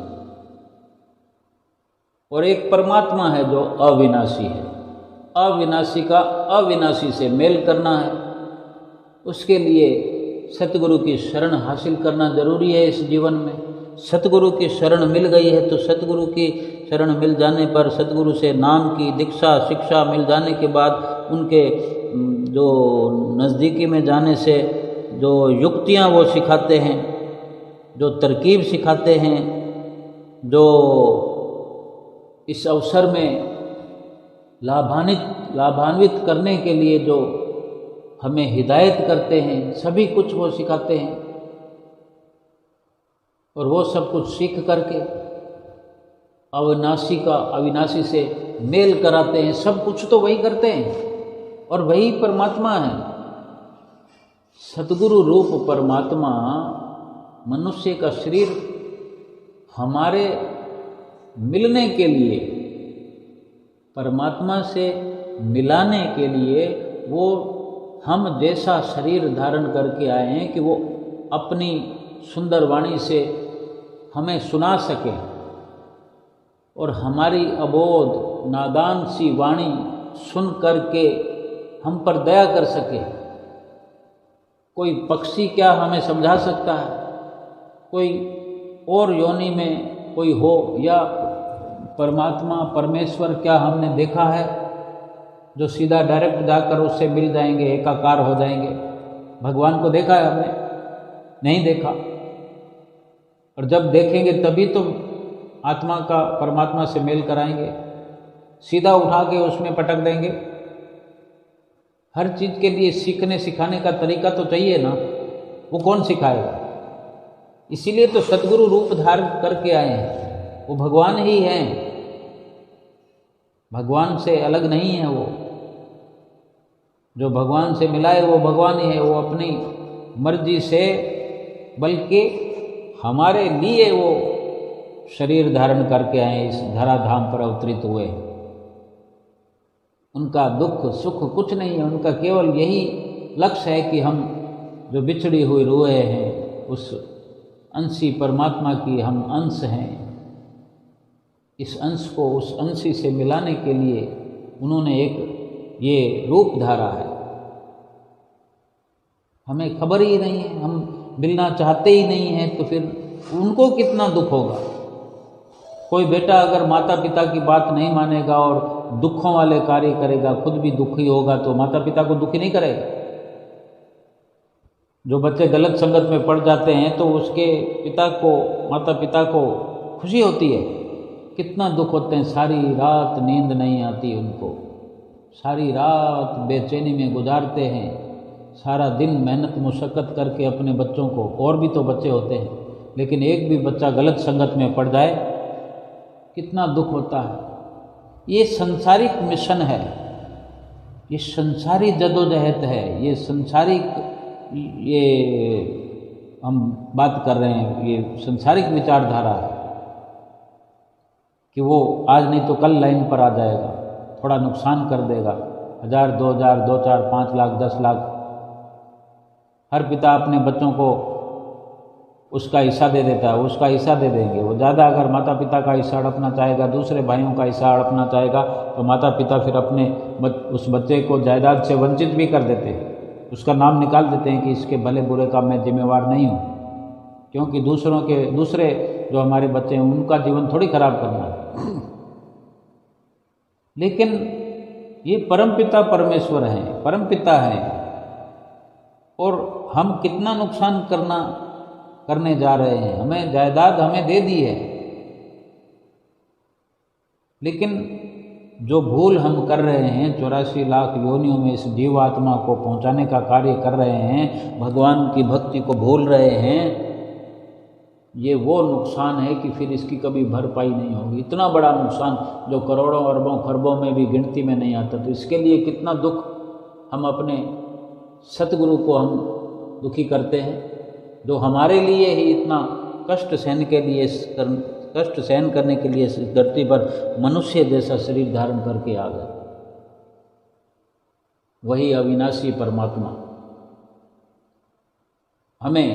और एक परमात्मा है जो अविनाशी है। अविनाशी का अविनाशी से मेल करना है, उसके लिए सतगुरु की शरण हासिल करना जरूरी है। इस जीवन में सतगुरु की शरण मिल गई है तो सतगुरु की शरण मिल जाने पर, सतगुरु से नाम की दीक्षा शिक्षा मिल जाने के बाद, उनके जो नज़दीकी में जाने से जो युक्तियाँ वो सिखाते हैं, जो तरकीब सिखाते हैं, जो इस अवसर में लाभान्वित करने के लिए जो हमें हिदायत करते हैं, सभी कुछ वो सिखाते हैं। और वो सब कुछ सीख करके अविनाशी का अविनाशी से मेल कराते हैं। सब कुछ तो वही करते हैं और वही परमात्मा है। सतगुरु रूप परमात्मा मनुष्य का शरीर हमारे मिलने के लिए, परमात्मा से मिलाने के लिए वो हम जैसा शरीर धारण करके आए हैं कि वो अपनी सुंदर वाणी से हमें सुना सके और हमारी अबोध नादान सी वाणी सुन करके हम पर दया कर सके। कोई पक्षी क्या हमें समझा सकता है? कोई और योनि में कोई हो या परमात्मा परमेश्वर क्या हमने देखा है जो सीधा डायरेक्ट जाकर उससे मिल जाएंगे, एकाकार हो जाएंगे? भगवान को देखा है हमने? नहीं देखा। और जब देखेंगे तभी तो आत्मा का परमात्मा से मेल कराएंगे। सीधा उठा के उसमें पटक देंगे? हर चीज़ के लिए सीखने सिखाने का तरीका तो चाहिए ना। वो कौन सिखाएगा? इसीलिए तो सतगुरु रूप धारण करके आए हैं। वो भगवान ही हैं, भगवान से अलग नहीं है। वो जो भगवान से मिला है वो भगवान ही है। वो अपनी मर्जी से, बल्कि हमारे लिए वो शरीर धारण करके आए, इस धराधाम पर अवतरित हुए। उनका दुख सुख कुछ नहीं है, उनका केवल यही लक्ष्य है कि हम जो बिछड़ी हुई रूहें हैं, उस अंशी परमात्मा की हम अंश हैं, इस अंश को उस अंशी से मिलाने के लिए उन्होंने एक ये रूप धारा है। हमें खबर ही नहीं है, हम मिलना चाहते ही नहीं हैं, तो फिर उनको कितना दुख होगा। कोई बेटा अगर माता पिता की बात नहीं मानेगा और दुखों वाले कार्य करेगा, खुद भी दुखी होगा, तो माता पिता को दुखी नहीं करेगा। जो बच्चे गलत संगत में पड़ जाते हैं तो उसके पिता को, माता पिता को खुशी होती है, कितना दुख होते हैं। सारी रात नींद नहीं आती उनको, सारी रात बेचैनी में गुजारते हैं, सारा दिन मेहनत मुशक्क़त करके अपने बच्चों को, और भी तो बच्चे होते हैं, लेकिन एक भी बच्चा गलत संगत में पड़ जाए कितना दुख होता है। ये संसारिक मिशन है, ये संसारी जदोजहद है, ये संसारिक, ये हम बात कर रहे हैं, ये संसारिक विचारधारा है कि वो आज नहीं तो कल लाइन पर आ जाएगा, थोड़ा नुकसान कर देगा, 1000 2000 2 4 5 लाख 10 लाख। हर पिता अपने बच्चों को उसका हिस्सा दे देता है, उसका हिस्सा दे देंगे। वो ज़्यादा अगर माता पिता का हिस्सा हड़पना चाहेगा, दूसरे भाइयों का हिस्सा हड़पना चाहेगा, तो माता पिता फिर अपने उस बच्चे को जायदाद से वंचित भी कर देते हैं, उसका नाम निकाल देते हैं कि इसके भले बुरे का मैं जिम्मेवार नहीं हूँ, क्योंकि दूसरे जो हमारे बच्चे हैं उनका जीवन थोड़ी खराब करना है। लेकिन ये परमपिता परमेश्वर हैं, परमपिता हैं, और हम कितना नुकसान करने जा रहे हैं। हमें जायदाद हमें दे दी है, लेकिन जो भूल हम कर रहे हैं, 84 लाख योनियों में इस जीवात्मा को पहुंचाने का कार्य कर रहे हैं, भगवान की भक्ति को भूल रहे हैं, ये वो नुकसान है कि फिर इसकी कभी भरपाई नहीं होगी। इतना बड़ा नुकसान जो करोड़ों अरबों खरबों में भी गिनती में नहीं आता, तो इसके लिए कितना दुख हम अपने सतगुरु को हम दुखी करते हैं, जो हमारे लिए ही इतना कष्ट सहन करने के लिए इस धरती पर मनुष्य जैसा शरीर धारण करके आ गए। वही अविनाशी परमात्मा हमें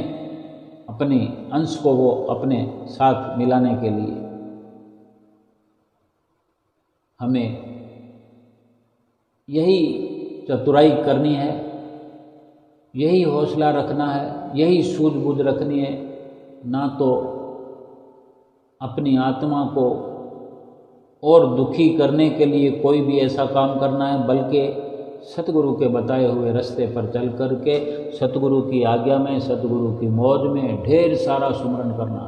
अपने अंश को वो अपने साथ मिलाने के लिए हमें यही चतुराई करनी है, यही हौसला रखना है, यही सूझबूझ रखनी है। ना तो अपनी आत्मा को और दुखी करने के लिए कोई भी ऐसा काम करना है, बल्कि सतगुरु के बताए हुए रास्ते पर चल करके सतगुरु की आज्ञा में, सतगुरु की मौज में ढेर सारा सुमरन करना।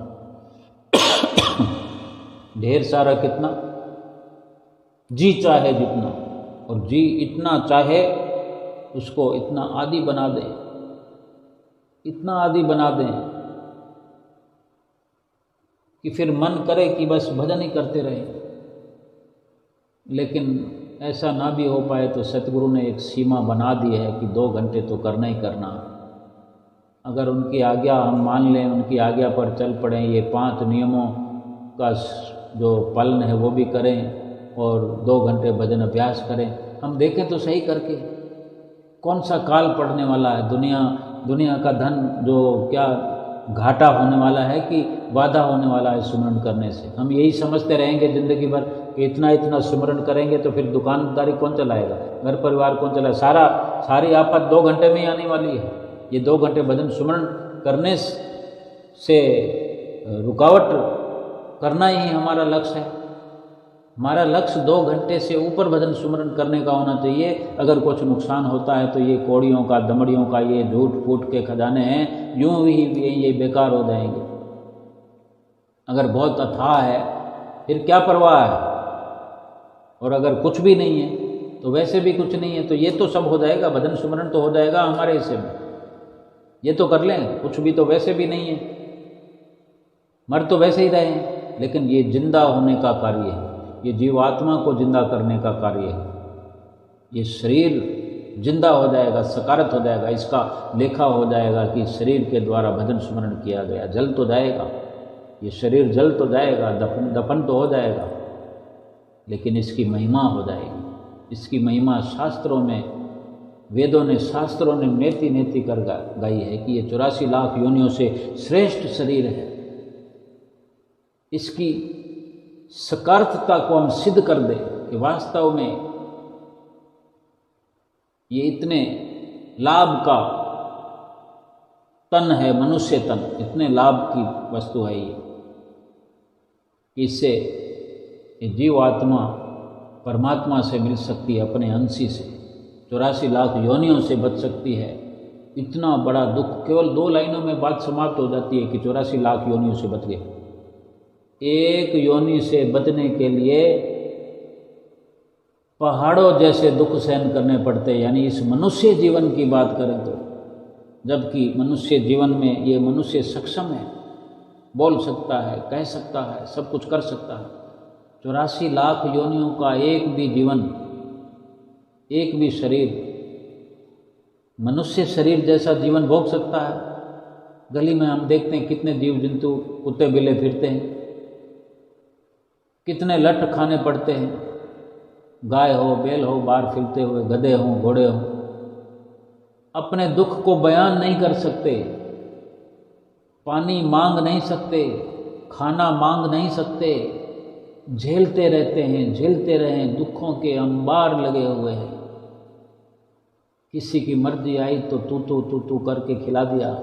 ढेर सारा कितना? जी चाहे जितना, और जी इतना चाहे उसको इतना आदी बना दें, इतना आदी बना दें कि फिर मन करे कि बस भजन ही करते रहें। लेकिन ऐसा ना भी हो पाए तो सतगुरु ने एक सीमा बना दी है कि 2 घंटे तो करना ही करना। अगर उनकी आज्ञा हम मान लें, उनकी आज्ञा पर चल पड़ें, ये 5 नियमों का जो पालन है वो भी करें और 2 घंटे भजन अभ्यास करें। हम देखें तो सही करके कौन सा काल पड़ने वाला है, दुनिया का धन जो क्या घाटा होने वाला है कि वादा होने वाला है सुमरन करने से। हम यही समझते रहेंगे ज़िंदगी भर कि इतना सुमरन करेंगे तो फिर दुकानदारी कौन चलाएगा, घर परिवार कौन चलाएगा। सारी आफत 2 घंटे में ही आने वाली है। ये 2 घंटे भजन सुमरन करने से रुकावट करना ही हमारा लक्ष्य है। हमारा लक्ष्य 2 घंटे से ऊपर भजन सुमरन करने का होना चाहिए। अगर कुछ नुकसान होता है तो ये कौड़ियों का, दमड़ियों का, ये झूठ फूट के खजाने हैं, यूं ही ये बेकार हो जाएंगे। अगर बहुत अथाह है फिर क्या परवाह है, और अगर कुछ भी नहीं है तो वैसे भी कुछ नहीं है, तो ये तो सब हो जाएगा, भजन सुमरन तो हो जाएगा हमारे हिस्से में। ये तो कर लें, कुछ भी तो वैसे भी नहीं है, मर तो वैसे ही रहे हैं। लेकिन ये जिंदा होने का कार्य है, ये जीवात्मा को जिंदा करने का कार्य है। ये शरीर जिंदा हो जाएगा, सकारत हो जाएगा, इसका लेखा हो जाएगा कि शरीर के द्वारा भजन सुमरन किया गया। जल तो जाएगा, ये शरीर जल तो जाएगा, दफन तो हो जाएगा, लेकिन इसकी महिमा हो जाएगी। इसकी महिमा शास्त्रों में, वेदों ने, शास्त्रों ने नेति नेति कर गाई है कि ये 84 लाख योनियों से श्रेष्ठ शरीर है। इसकी सकारात्मकता को हम सिद्ध कर दें कि वास्तव में ये इतने लाभ का तन है, मनुष्य तन, इतने लाभ की वस्तु है ये, इससे ये जीवात्मा परमात्मा से मिल सकती है, अपने अंशी से 84 लाख योनियों से बच सकती है। इतना बड़ा दुख, केवल 2 लाइनों में बात समाप्त हो जाती है कि 84 लाख योनियों से बच गए। एक योनि से बचने के लिए पहाड़ों जैसे दुख सहन करने पड़ते हैं। यानी इस मनुष्य जीवन की बात करें तो, जबकि मनुष्य जीवन में ये मनुष्य सक्षम है, बोल सकता है, कह सकता है, सब कुछ कर सकता है। 84 लाख योनियों का एक भी जीवन, एक भी शरीर मनुष्य शरीर जैसा जीवन भोग सकता है? गली में हम देखते हैं कितने जीव जंतु कुत्ते बिल्ले फिरते हैं, कितने लठ खाने पड़ते हैं, गाय हो, बैल हो, बाहर फिरते हुए, गधे हों, घोड़े हों, अपने दुख को बयान नहीं कर सकते पानी मांग नहीं सकते, खाना मांग नहीं सकते, झेलते रहते हैं, झेलते रहें, दुखों के अंबार लगे हुए हैं। किसी की मर्जी आई तो तू करके खिला दिया,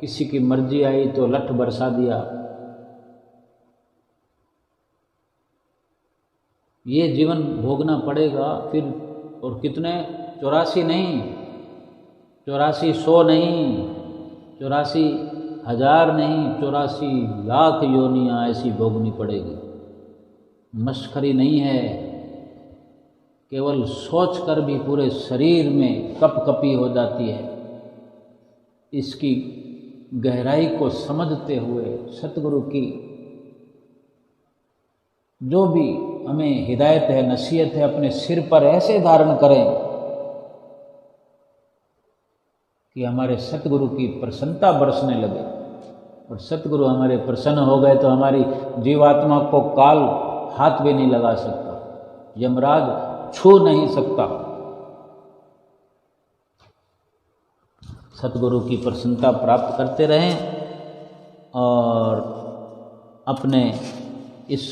किसी की मर्जी आई तो लठ बरसा दिया। ये जीवन भोगना पड़ेगा फिर। और कितने? 84 नहीं, 8400 नहीं, 84,000 नहीं, 84 लाख योनियां ऐसी भोगनी पड़ेगी। मश्करी नहीं है। केवल सोचकर भी पूरे शरीर में कपकपी हो जाती है। इसकी गहराई को समझते हुए सतगुरु की जो भी हमें हिदायत है, नसीहत है, अपने सिर पर ऐसे धारण करें कि हमारे सतगुरु की प्रसन्नता बरसने लगे। और सतगुरु हमारे प्रसन्न हो गए तो हमारी जीवात्मा को काल हाथ भी नहीं लगा सकता, यमराज छू नहीं सकता। सतगुरु की प्रसन्नता प्राप्त करते रहें और अपने इस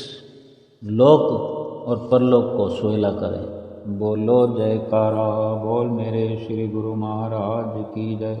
लोक और परलोक को सुहेला करें। बोलो जयकारा बोल मेरे श्री गुरु महाराज की जय।